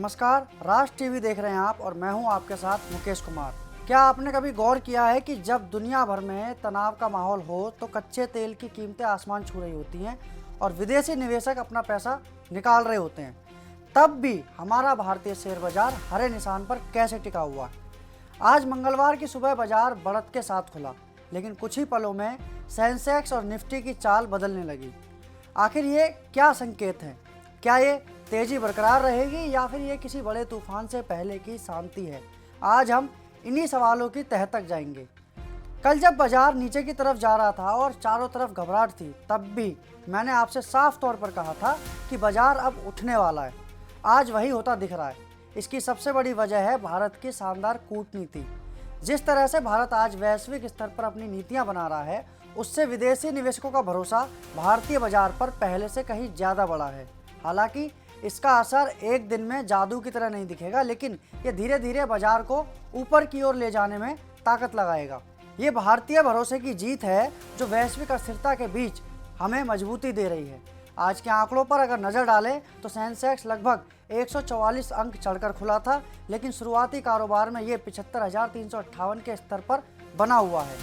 नमस्कार, राष्ट्र टीवी देख रहे हैं आप और मैं हूं आपके साथ मुकेश कुमार। क्या आपने कभी गौर किया है कि जब दुनिया भर में तनाव का माहौल हो तो कच्चे तेल की कीमतें आसमान छू रही होती हैं और विदेशी निवेशक अपना पैसा निकाल रहे होते हैं, तब भी हमारा भारतीय शेयर बाजार हरे निशान पर कैसे टिका हुआ है। आज मंगलवार की सुबह बाजार बढ़त के साथ खुला, लेकिन कुछ ही पलों में सेंसेक्स और निफ्टी की चाल बदलने लगी। आखिर ये क्या संकेत है? क्या ये तेजी बरकरार रहेगी या फिर ये किसी बड़े तूफान से पहले की शांति है? आज हम इन्हीं सवालों की तह तक जाएंगे। कल जब बाजार नीचे की तरफ जा रहा था और चारों तरफ घबराहट थी, तब भी मैंने आपसे साफ तौर पर कहा था कि बाजार अब उठने वाला है। आज वही होता दिख रहा है। इसकी सबसे बड़ी वजह है भारत की शानदार कूटनीति। जिस तरह से भारत आज वैश्विक स्तर पर अपनी नीतियां बना रहा है, उससे विदेशी निवेशकों का भरोसा भारतीय बाजार पर पहले से कहीं ज़्यादा बढ़ा है। हालांकि इसका असर एक दिन में जादू की तरह नहीं दिखेगा, लेकिन ये धीरे धीरे बाजार को ऊपर की ओर ले जाने में ताकत लगाएगा। ये भारतीय भरोसे की जीत है जो वैश्विक अस्थिरता के बीच हमें मजबूती दे रही है। आज के आंकड़ों पर अगर नज़र डालें तो सेंसेक्स लगभग 144 अंक चढ़कर खुला था, लेकिन शुरुआती कारोबार में ये 75,358 के स्तर पर बना हुआ है।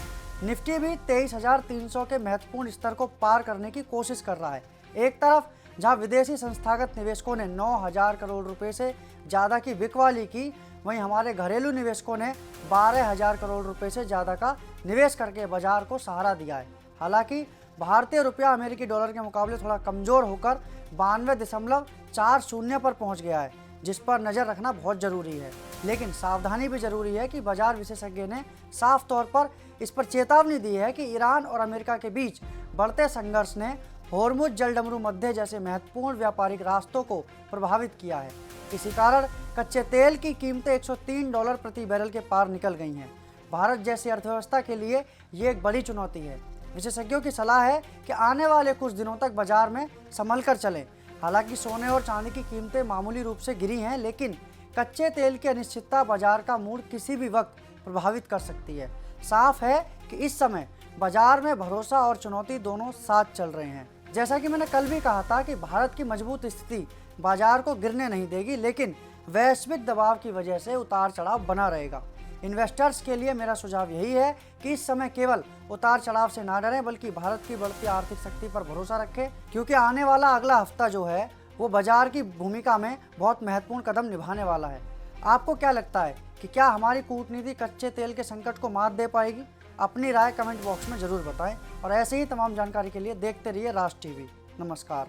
निफ्टी भी 23,300 के महत्वपूर्ण स्तर को पार करने की कोशिश कर रहा है। एक तरफ जहां विदेशी संस्थागत निवेशकों ने 9,000 करोड़ रुपए से ज़्यादा की बिकवाली की, वहीं हमारे घरेलू निवेशकों ने 12,000 करोड़ रुपए से ज़्यादा का निवेश करके बाजार को सहारा दिया है। हालांकि भारतीय रुपया अमेरिकी डॉलर के मुकाबले थोड़ा कमज़ोर होकर 92.40 पर पहुंच गया है, जिस पर नज़र रखना बहुत ज़रूरी है। लेकिन सावधानी भी ज़रूरी है कि बाजार विशेषज्ञ ने साफ तौर पर इस पर चेतावनी दी है कि ईरान और अमेरिका के बीच बढ़ते संघर्ष ने होर्मुज जलडमरू मध्य जैसे महत्वपूर्ण व्यापारिक रास्तों को प्रभावित किया है। इसी कारण कच्चे तेल की कीमतें $103 प्रति बैरल के पार निकल गई हैं। भारत जैसी अर्थव्यवस्था के लिए ये एक बड़ी चुनौती है। विशेषज्ञों की सलाह है कि आने वाले कुछ दिनों तक बाजार में संभल कर चलें। हालांकि सोने और चांदी की कीमतें मामूली रूप से गिरी हैं, लेकिन कच्चे तेल की अनिश्चितता बाजार का मूड किसी भी वक्त प्रभावित कर सकती है। साफ है कि इस समय बाजार में भरोसा और चुनौती दोनों साथ चल रहे हैं। जैसा कि मैंने कल भी कहा था कि भारत की मजबूत स्थिति बाजार को गिरने नहीं देगी, लेकिन वैश्विक दबाव की वजह से उतार चढ़ाव बना रहेगा। इन्वेस्टर्स के लिए मेरा सुझाव यही है कि इस समय केवल उतार चढ़ाव से ना डरें, बल्कि भारत की बढ़ती आर्थिक शक्ति पर भरोसा रखें, क्योंकि आने वाला अगला हफ्ता जो है वो बाजार की भूमिका में बहुत महत्वपूर्ण कदम निभाने वाला है। आपको क्या लगता है कि क्या हमारी कूटनीति कच्चे तेल के संकट को मात दे पाएगी? अपनी राय कमेंट बॉक्स में ज़रूर बताएं और ऐसे ही तमाम जानकारी के लिए देखते रहिए राष्ट्र टीवी। नमस्कार।